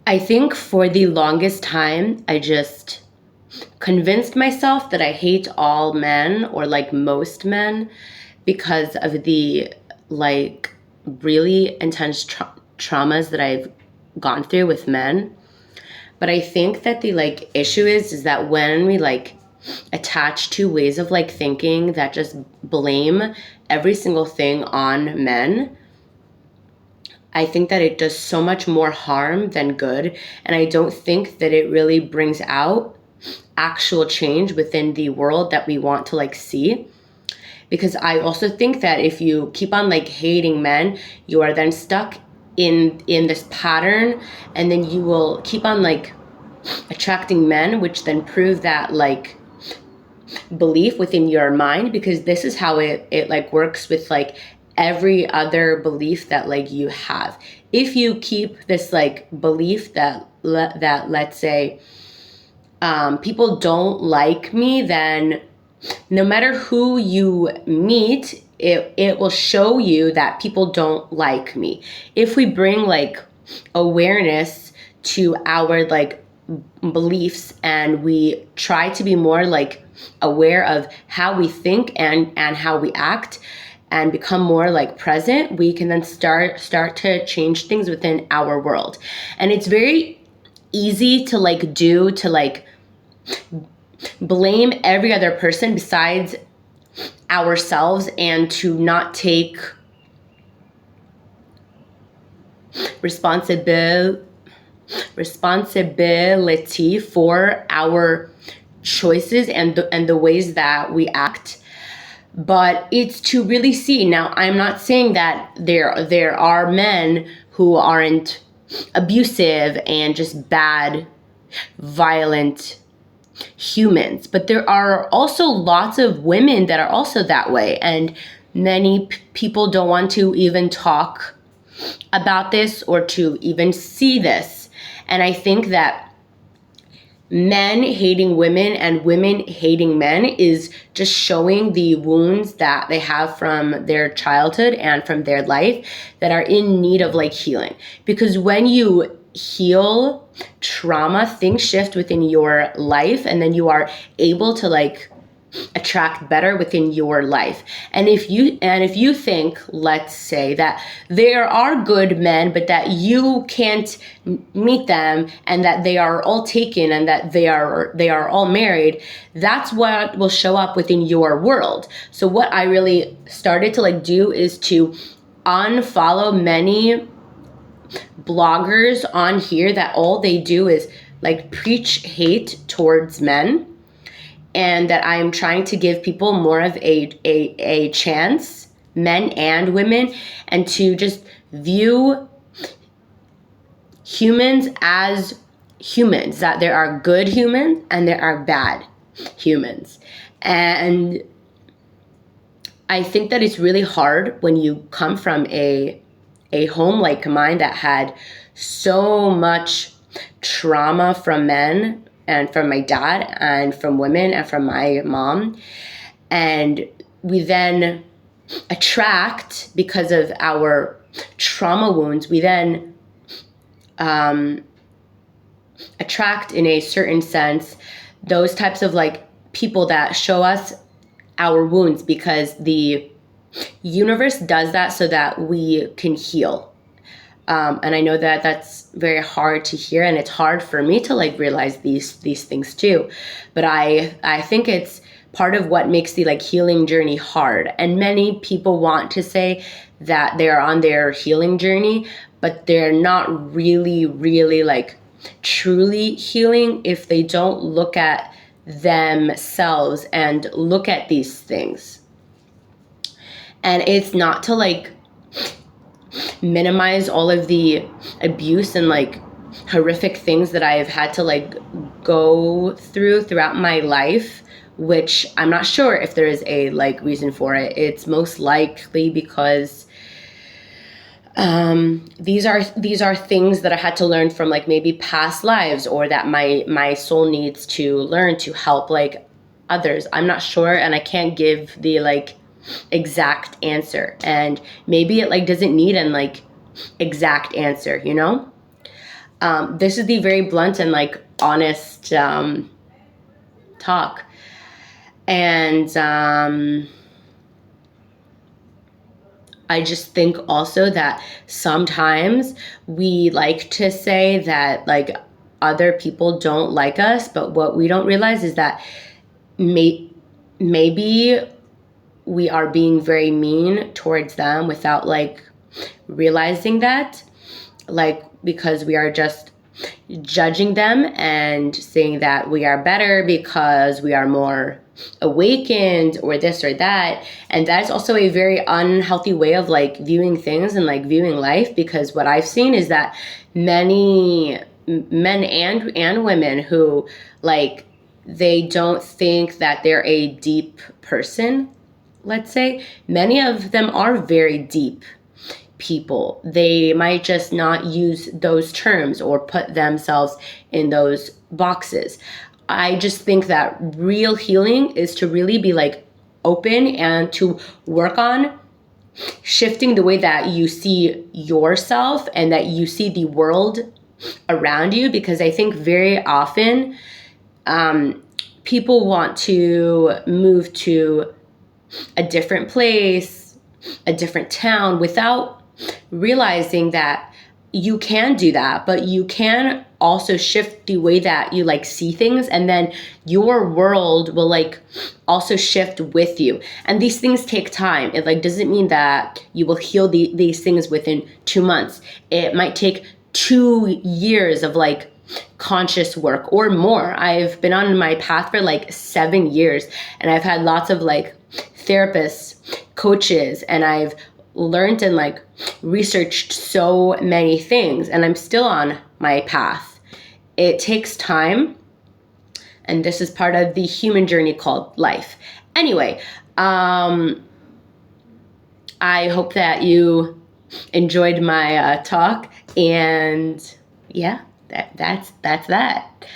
I think for the longest time, I just convinced myself that I hate all men or like most men because of the like really intense traumas that I've gone through with men. But I think that the like issue is that when we like attach to ways of like thinking that just blame every single thing on men, I think that it does so much more harm than good. And I don't think that it really brings out actual change within the world that we want to like see. Because I also think that if you keep on like hating men, you are then stuck in this pattern, and then you will keep on like attracting men, which then prove that like belief within your mind, because this is how it like works with like every other belief that like you have. If you keep this like belief that let's say people don't like me, then no matter who you meet, it will show you that people don't like me. If we bring like awareness to our like beliefs, and we try to be more like aware of how we think and how we act, and become more like present, we can then start to change things within our world. And it's very easy to like do to like blame every other person besides ourselves, and to not take responsibility for our choices and the ways that we act. But it's to really see. Now, I'm not saying that there are men who aren't abusive and just bad, violent humans, but there are also lots of women that are also that way, and many people don't want to even talk about this or to even see this. And I think that men hating women and women hating men is just showing the wounds that they have from their childhood and from their life that are in need of like healing. Because when you heal trauma, things shift within your life, and then you are able to like attract better within your life. And if you think, let's say, that there are good men but that you can't meet them, and that they are all taken, and that they are all married, that's what will show up within your world. So what I really started to like do is to unfollow many bloggers on here that all they do is like preach hate towards men, and that I'm trying to give people more of a chance, men and women, and to just view humans as humans, that there are good humans and there are bad humans. And I think that it's really hard when you come from a home like mine that had so much trauma from men, and from my dad, and from women, and from my mom. And we then attract, because of our trauma wounds, we then attract, in a certain sense, those types of like people that show us our wounds, because the universe does that so that we can heal. And I know that that's very hard to hear, and it's hard for me to like realize these things too. But I think it's part of what makes the like healing journey hard. And many people want to say that they are on their healing journey, but they're not really like truly healing if they don't look at themselves and look at these things. And it's not to like minimize all of the abuse and like horrific things that I've had to like go throughout my life, which I'm not sure if there is a like reason for it. It's most likely because these are things that I had to learn from like maybe past lives, or that my soul needs to learn to help like others. I'm not sure, and I can't give the like exact answer, and maybe it like doesn't need an like exact answer, you know. This is the very blunt and like honest talk. And I just think also that sometimes we like to say that like other people don't like us, but what we don't realize is that maybe we are being very mean towards them without like realizing that, like because we are just judging them and saying that we are better because we are more awakened or this or that. And that's also a very unhealthy way of like viewing things and like viewing life, because what I've seen is that many men and women who like they don't think that they're a deep person, let's say, many of them are very deep people. They might just not use those terms or put themselves in those boxes. I just think that real healing is to really be like open and to work on shifting the way that you see yourself and that you see the world around you, because I think very often people want to move to a different place, a different town, without realizing that you can do that, but you can also shift the way that you like see things, and then your world will like also shift with you. And these things take time. It like doesn't mean that you will heal these things within 2 months. It might take 2 years of like conscious work or more. I've been on my path for like 7 years, and I've had lots of like therapists, coaches, and I've learned and like researched so many things, and I'm still on my path. It takes time, and this is part of the human journey called life. Anyway, I hope that you enjoyed my talk, and yeah, that's that.